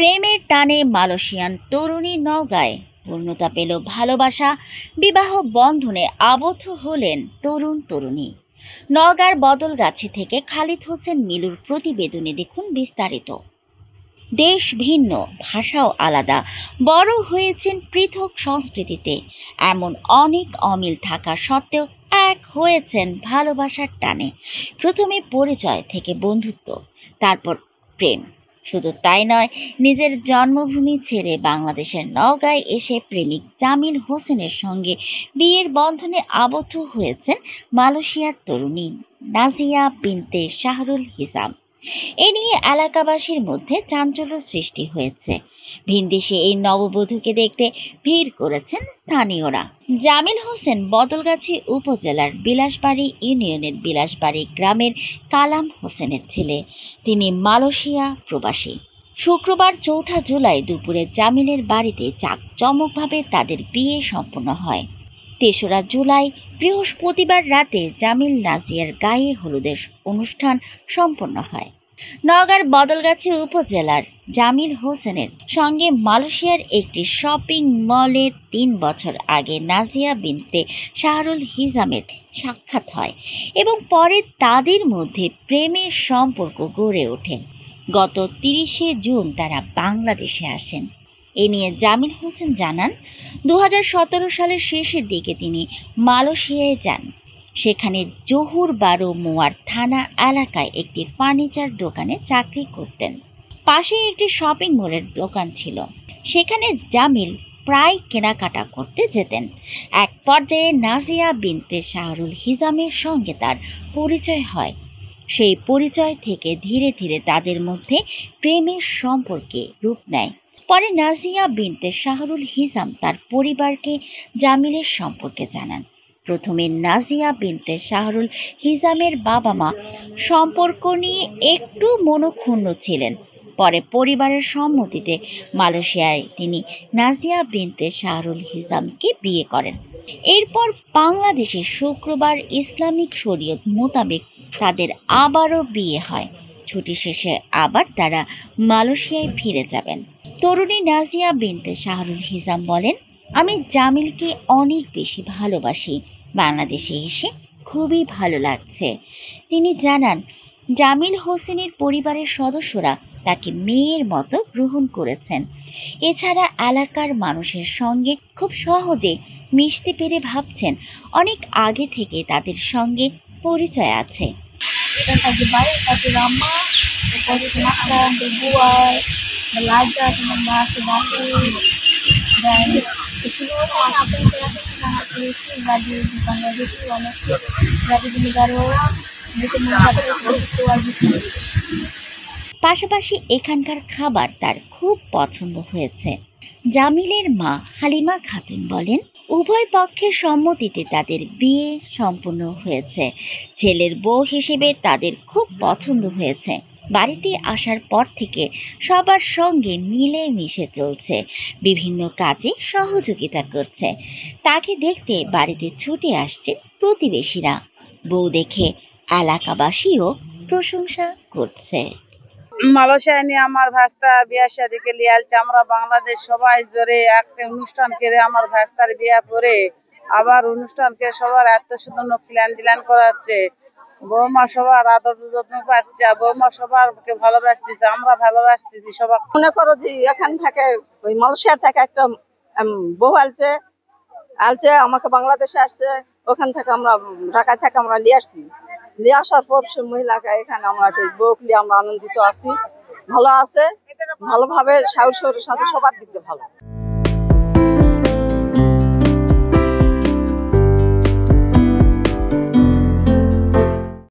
প্রেমের টানে মালয়েশিয়ান তরুণী নওগাঁয় পূর্ণতা পেল ভালোবাসা, বিবাহ বন্ধনে আবদ্ধ হলেন তরুণী। নওগাঁর বদলগাছি থেকে খালিদ হোসেন মিলুর প্রতিবেদনে দেখুন বিস্তারিত। দেশ ভিন্ন, ভাষাও আলাদা, বড় হয়েছেন পৃথক সংস্কৃতিতে। এমন অনেক অমিল থাকা সত্ত্বেও এক হয়েছেন ভালোবাসার টানে। প্রথমে পরিচয় থেকে বন্ধুত্ব, তারপর প্রেম। শুধু তাই নয়, নিজের জন্মভূমি ছেড়ে বাংলাদেশের নওগাঁয় এসে প্রেমিক জামিল হোসেনের সঙ্গে বিয়ের বন্ধনে আবদ্ধ হয়েছেন মালয়েশিয়ার তরুণী নাজিয়া বিনতে শাহরুল হিসাম। এ নিয়ে এলাকাবাসীর মধ্যে চাঞ্চল্য সৃষ্টি হয়েছে। ভিনদেশে এই নববধূকে দেখতে ভিড় করেছেন স্থানীয়রা। জামিল হোসেন বদলগাছি উপজেলার বিলাসবাড়ি ইউনিয়নের বিলাসবাড়ি গ্রামের কালাম হোসেনের ছেলে। তিনি মালয়েশিয়া প্রবাসী। শুক্রবার ৪ জুলাই দুপুরে জামিলের বাড়িতে জাঁকজমকভাবে তাদের বিয়ে সম্পন্ন হয়। ৩রা জুলাই বৃহস্পতিবার রাতে জামিল নাজিয়ার গায়ে হলুদের অনুষ্ঠান সম্পন্ন হয়। নওগাঁর বদলগাছি উপজেলার জামিল হোসেনের সঙ্গে মালয়েশিয়ার একটি শপিং মলে ৩ বছর আগে নাজিয়া বিনতে শাহরুল হিসামের সাক্ষাৎ হয় এবং পরে তাদের মধ্যে প্রেমের সম্পর্ক গড়ে ওঠে। গত ৩০শে জুন তারা বাংলাদেশে আসেন। এ নিয়ে জামিল হোসেন জানান, ২০১৭ সালের শেষের দিকে তিনি মালয়েশিয়ায় যান। সেখানে জহুর বারো মোয়ার থানা এলাকায় একটি ফার্নিচার দোকানে চাকরি করতেন। পাশেই একটি শপিং মলের দোকান ছিল। সেখানে জামিল প্রায় কেনাকাটা করতে যেতেন। এক পর্যায়ে নাজিয়া বিনতে শাহরুল হিসামের সঙ্গে তার পরিচয় হয়। সেই পরিচয় থেকে ধীরে ধীরে তাদের মধ্যে প্রেমের সম্পর্কে রূপ নেয়। পরে নাজিয়া বিনতে শাহরুল হিসাম তার পরিবারকে জামিলের সম্পর্কে জানান। প্রথমে নাজিয়া বিনতে শাহরুল হিসামের বাবা মা সম্পর্ক নিয়ে একটু মনক্ষুণ্ণ ছিলেন। পরে পরিবারের সম্মতিতে মালয়েশিয়ায় তিনি নাজিয়া বিনতে শাহরুল হিসামকে বিয়ে করেন। এরপর বাংলাদেশে শুক্রবার ইসলামিক শরীয়ত মোতাবেক তাদের আবারও বিয়ে হয়। ছুটি শেষে আবার তারা মালয়েশিয়ায় ফিরে যাবেন। তরুণী নাজিয়া বিনতে শাহরুল হিসাম বলেন, আমি জামিলকে অনেক বেশি ভালোবাসি। বাংলাদেশে এসে খুবই ভালো লাগছে। তিনি জানান, জামিল হোসেনের পরিবারের সদস্যরা তাকে মেয়ের মতো গ্রহণ করেছেন। এছাড়া এলাকার মানুষের সঙ্গে খুব সহজে মিশতে পেরে ভাবছেন অনেক আগে থেকে তাদের সঙ্গে পরিচয় আছে। Kita saja baik tapi lama, lepas makan, berbual, belajar tentang bahasa-bahasa dan keseluruhan apa yang saya rasa sangat selesa berada di Bangladesh ini walaupun berada di negara orang, mereka menghadapi sebagai keluarga sendiri। পাশাপাশি এখানকার খাবার তার খুব পছন্দ হয়েছে। জামিলের মা হালিমা খাতুন বলেন, উভয় পক্ষের সম্মতিতে তাদের বিয়ে সম্পন্ন হয়েছে। ছেলের বউ হিসেবে তাদের খুব পছন্দ হয়েছে। বাড়িতে আসার পর থেকে সবার সঙ্গে মিলে মিশে চলছে, বিভিন্ন কাজে সহযোগিতা করছে। তাকে দেখতে বাড়িতে ছুটে আসছে প্রতিবেশীরা। বউ দেখে এলাকাবাসীও প্রশংসা করছে। মালয়েশিয়ায় নিয়ে আমার ভাস্তা বিয়া শাদিকে লিয়ে আলছে। আমরা বাংলাদেশ সবাই জোরে একটা অনুষ্ঠান করে আমার ভাস্তার বিয়া পরে আবার অনুষ্ঠানকে সবার এত সুন্দর নখিলান দিলান করাচ্ছে। বৌমা সবার আদর যত্ন পাচ্ছে, বৌমা সবারকে ভালোবাসতেছে, আমরা ভালোবাসতেছি সবাই। মনে করো যে এখান থেকে ওই মালয়েশিয়ার থেকে একটা বউ আলছে আমাকে বাংলাদেশে আসছে। ওখান থেকে আমরা ঢাকা থেকে আমরা নিয়ে আসছি। নিয়ে আসার পর সে মহিলাকে এখানে আমরা বউ নিয়ে আমরা আনন্দিত আছি। ভালো আছে, ভালোভাবে শাশুড়ের সাথে সবার দিকে ভালো।